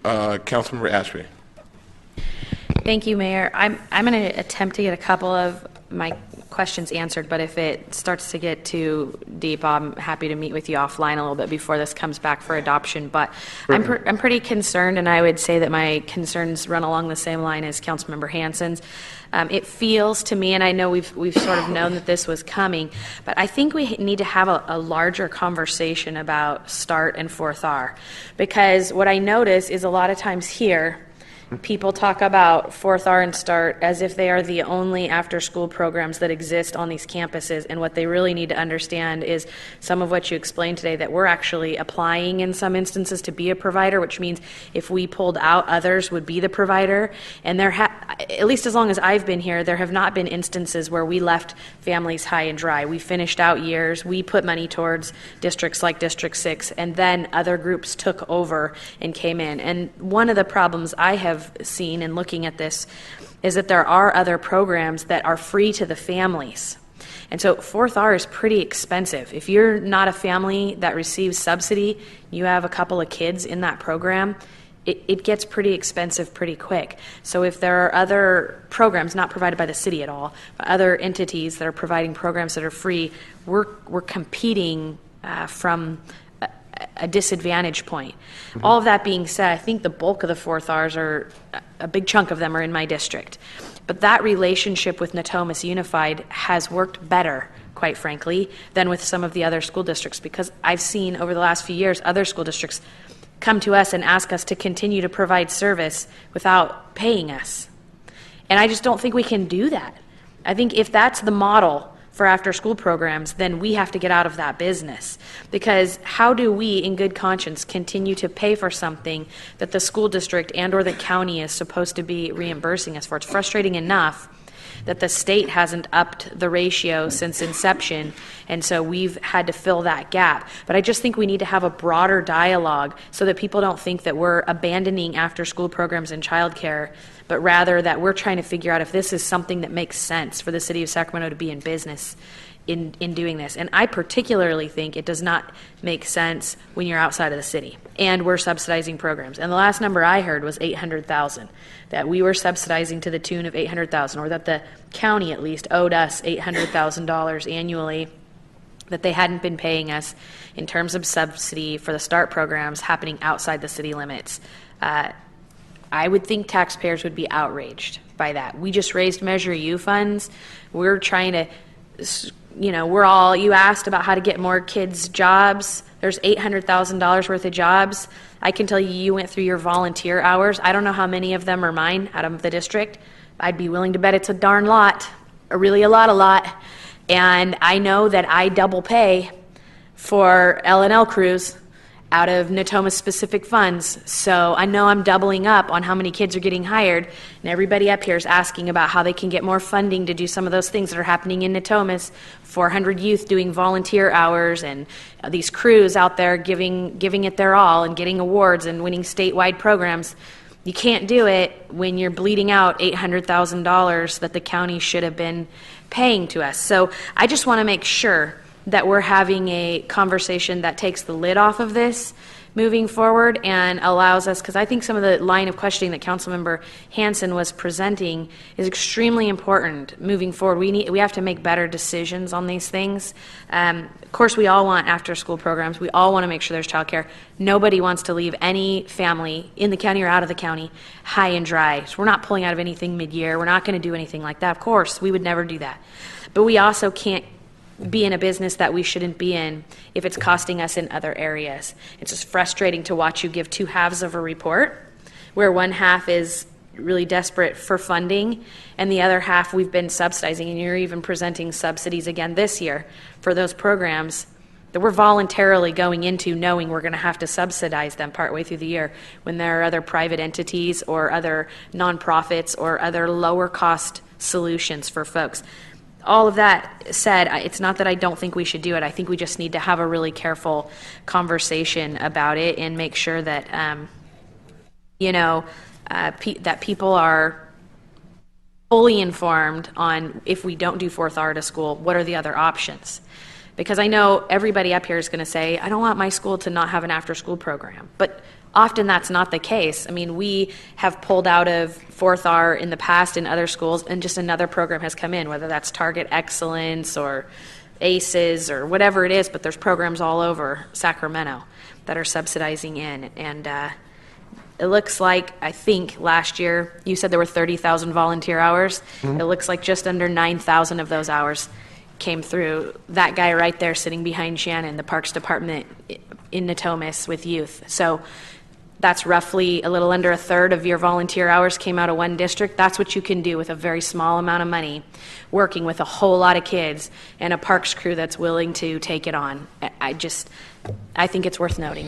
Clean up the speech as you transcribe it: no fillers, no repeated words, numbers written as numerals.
Councilmember Ashby. Thank you, Mayor. I'm going to attempt to get a couple of my questions answered, but if it starts to get too deep, I'm happy to meet with you offline a little bit before this comes back for adoption. But I'm pretty concerned, and I would say that my concerns run along the same line as Councilmember Hansen's. It feels to me, and I know we've sort of known that this was coming, but I think we need to have a larger conversation about START and 4th R, because what I notice is a lot of times here, people talk about 4th R and START as if they are the only after-school programs that exist on these campuses, and what they really need to understand is some of what you explained today, that we're actually applying in some instances to be a provider, which means if we pulled out, others would be the provider. And at least as long as I've been here, there have not been instances where we left families high and dry. We finished out years, we put money towards districts like District 6, and then other groups took over and came in. And one of the problems I have seen in looking at this is that there are other programs that are free to the families. And so 4th R is pretty expensive. If you're not a family that receives subsidy, you have a couple of kids in that program, it gets pretty expensive pretty quick. So if there are other programs not provided by the city at all, but other entities that are providing programs that are free, we're competing from a disadvantage point. Mm-hmm. All of that being said, I think the bulk of the 4th Rs a big chunk of them are in my district. But that relationship with Natomas Unified has worked better, quite frankly, than with some of the other school districts, because I've seen over the last few years other school districts come to us and ask us to continue to provide service without paying us. And I just don't think we can do that. I think if that's the model for after-school programs, then we have to get out of that business. Because how do we, in good conscience, continue to pay for something that the school district and or the county is supposed to be reimbursing us for? It's frustrating enough that the state hasn't upped the ratio since inception, and so we've had to fill that gap. But I just think we need to have a broader dialogue so that people don't think that we're abandoning after-school programs and childcare, but rather that we're trying to figure out if this is something that makes sense for the city of Sacramento to be in business in doing this. And I particularly think it does not make sense when you're outside of the city and we're subsidizing programs. And the last number I heard was 800,000, that we were subsidizing to the tune of 800,000, or that the county at least owed us $800,000 annually that they hadn't been paying us in terms of subsidy for the START programs happening outside the city limits. I would think taxpayers would be outraged by that. We just raised Measure U funds. We're trying to, you asked about how to get more kids jobs. There's $800,000 worth of jobs. I can tell you went through your volunteer hours. I don't know how many of them are mine out of the district. I'd be willing to bet it's a darn lot, really a lot. And I know that I double pay for L&L crews out of Natomas specific funds. So I know I'm doubling up on how many kids are getting hired, and everybody up here is asking about how they can get more funding to do some of those things that are happening in Natomas. 400 youth doing volunteer hours, and these crews out there giving it their all and getting awards and winning statewide programs. You can't do it when you're bleeding out $800,000 that the county should have been paying to us. So I just want to make sure that we're having a conversation that takes the lid off of this moving forward and allows us, because I think some of the line of questioning that Councilmember Hansen was presenting is extremely important moving forward. We have to make better decisions on these things. Of course, we all want after-school programs. We all want to make sure there's childcare. Nobody wants to leave any family in the county or out of the county high and dry. So we're not pulling out of anything mid-year. We're not going to do anything like that. Of course, we would never do that. But we also can't be in a business that we shouldn't be in if it's costing us in other areas. It's just frustrating to watch you give two halves of a report, where one half is really desperate for funding and the other half we've been subsidizing, and you're even presenting subsidies again this year for those programs that we're voluntarily going into knowing we're going to have to subsidize them partway through the year, when there are other private entities or other nonprofits or other lower cost solutions for folks. All of that said, it's not that I don't think we should do it. I think we just need to have a really careful conversation about it and make sure that, that people are fully informed on, if we don't do 4th R to school, what are the other options? Because I know everybody up here is going to say, I don't want my school to not have an after-school program. But Often that's not the case. I mean, we have pulled out of 4th R in the past in other schools, and just another program has come in, whether that's Target Excellence or ACEs or whatever it is, but there's programs all over Sacramento that are subsidizing in. And it looks like, I think last year, you said there were 30,000 volunteer hours. It looks like just under 9,000 of those hours came through that guy right there sitting behind Shannon, the Parks Department in Natomas with youth. So that's roughly a little under a third of your volunteer hours came out of one district. That's what you can do with a very small amount of money, working with a whole lot of kids and a parks crew that's willing to take it on. I think it's worth noting.